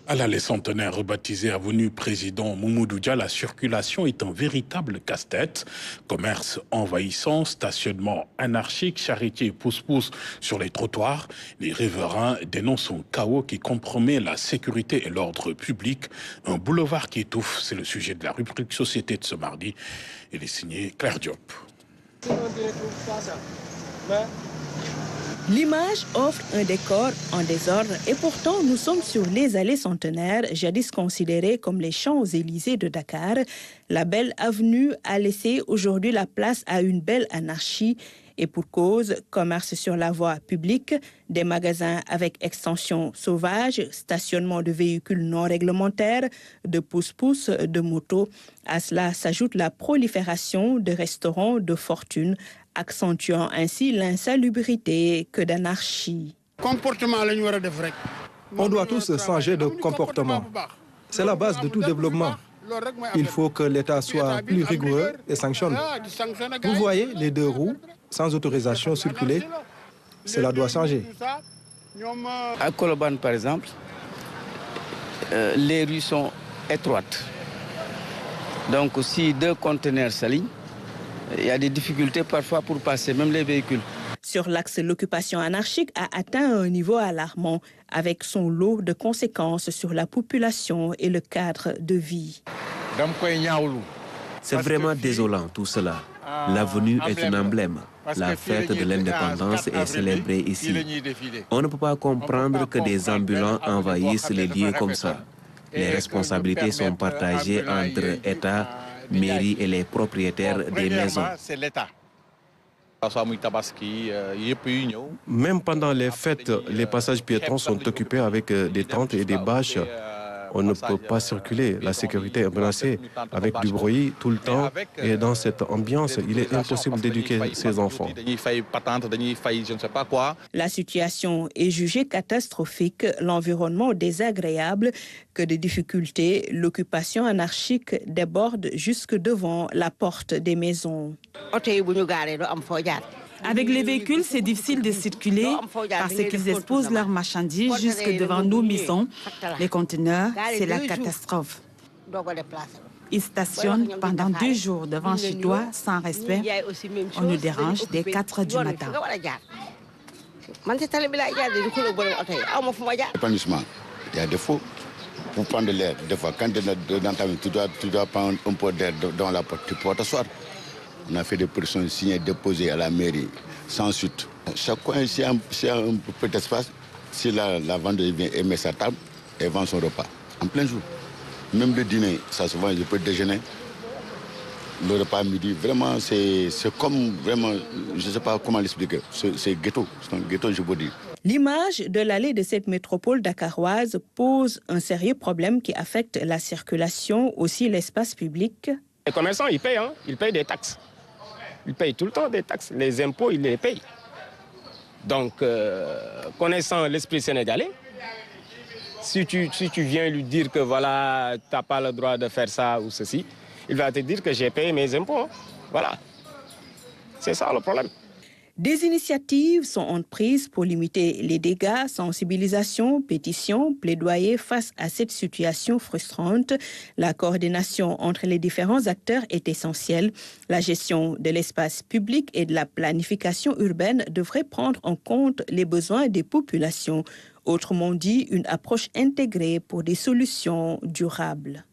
À l'allée Centenaire rebaptisée avenue Président Moumoudou Dia, la circulation est un véritable casse-tête. Commerce envahissant, stationnement anarchique, charretiers et pousse-pousse sur les trottoirs. Les riverains dénoncent un chaos qui compromet la sécurité et l'ordre public. Un boulevard qui étouffe, c'est le sujet de la rubrique Société de ce mardi. Il est signé Claire Diop. L'image offre un décor en désordre et pourtant nous sommes sur les allées Centenaire, jadis considérées comme les Champs-Élysées de Dakar. La belle avenue a laissé aujourd'hui la place à une belle anarchie et pour cause, commerce sur la voie publique, des magasins avec extension sauvage, stationnement de véhicules non réglementaires, de pousse-pousse, de motos. À cela s'ajoute la prolifération de restaurants de fortune, accentuant ainsi l'insalubrité que d'anarchie. On doit tous changer de comportement. C'est la base de tout développement. Il faut que l'État soit plus rigoureux et sanctionne. Vous voyez les deux roues sans autorisation circuler, cela doit changer. À Colobane, par exemple, les rues sont étroites. Donc si deux conteneurs s'alignent, il y a des difficultés parfois pour passer, même les véhicules. Sur l'axe, l'occupation anarchique a atteint un niveau alarmant, avec son lot de conséquences sur la population et le cadre de vie. C'est vraiment désolant tout cela. L'avenue est un emblème. La fête de l'indépendance est célébrée ici. On ne peut pas comprendre que des ambulants envahissent les lieux comme ça. Les responsabilités sont partagées entre État, mairie et les propriétaires des maisons. Même pendant les fêtes, les passages piétons sont occupés avec des tentes et des bâches. On ne peut pas circuler, la sécurité est menacée avec du bruit tout le temps. Et dans cette ambiance, il est impossible d'éduquer ces enfants. La situation est jugée catastrophique, l'environnement désagréable, que de difficultés, l'occupation anarchique déborde jusque devant la porte des maisons. Avec les véhicules, c'est difficile de circuler parce qu'ils exposent leurs marchandises jusque devant nos maisons. Les conteneurs, c'est la catastrophe. Ils stationnent pendant 2 jours devant chez toi sans respect. On nous dérange dès 4 heures du matin. Il y a des faux. Pour prendre l'air, des fois, quand tu es dans ta vie, tu dois prendre un peu d'air dans la porte, tu peux t'asseoir. On a fait des pressions signées, déposées à la mairie, sans suite. Chaque coin, s'il y a un peu d'espace, si la vendeuse vient et met sa table, elle vend son repas, en plein jour. Même le dîner, ça se vend, je peux déjeuner. Le repas à midi, vraiment, c'est comme, vraiment, je ne sais pas comment l'expliquer, c'est ghetto, c'est un ghetto, je vous dis. L'image de l'allée de cette métropole dakaroise pose un sérieux problème qui affecte la circulation, aussi l'espace public. Les commerçants, ils payent des taxes. Ils payent tout le temps des taxes. Les impôts, ils les payent. Donc, connaissant l'esprit sénégalais, si tu viens lui dire que voilà, tu n'as pas le droit de faire ça ou ceci, il va te dire que j'ai payé mes impôts. Voilà. C'est ça le problème. Des initiatives sont prises pour limiter les dégâts, sensibilisation, pétition, plaidoyer face à cette situation frustrante. La coordination entre les différents acteurs est essentielle. La gestion de l'espace public et de la planification urbaine devrait prendre en compte les besoins des populations. Autrement dit, une approche intégrée pour des solutions durables.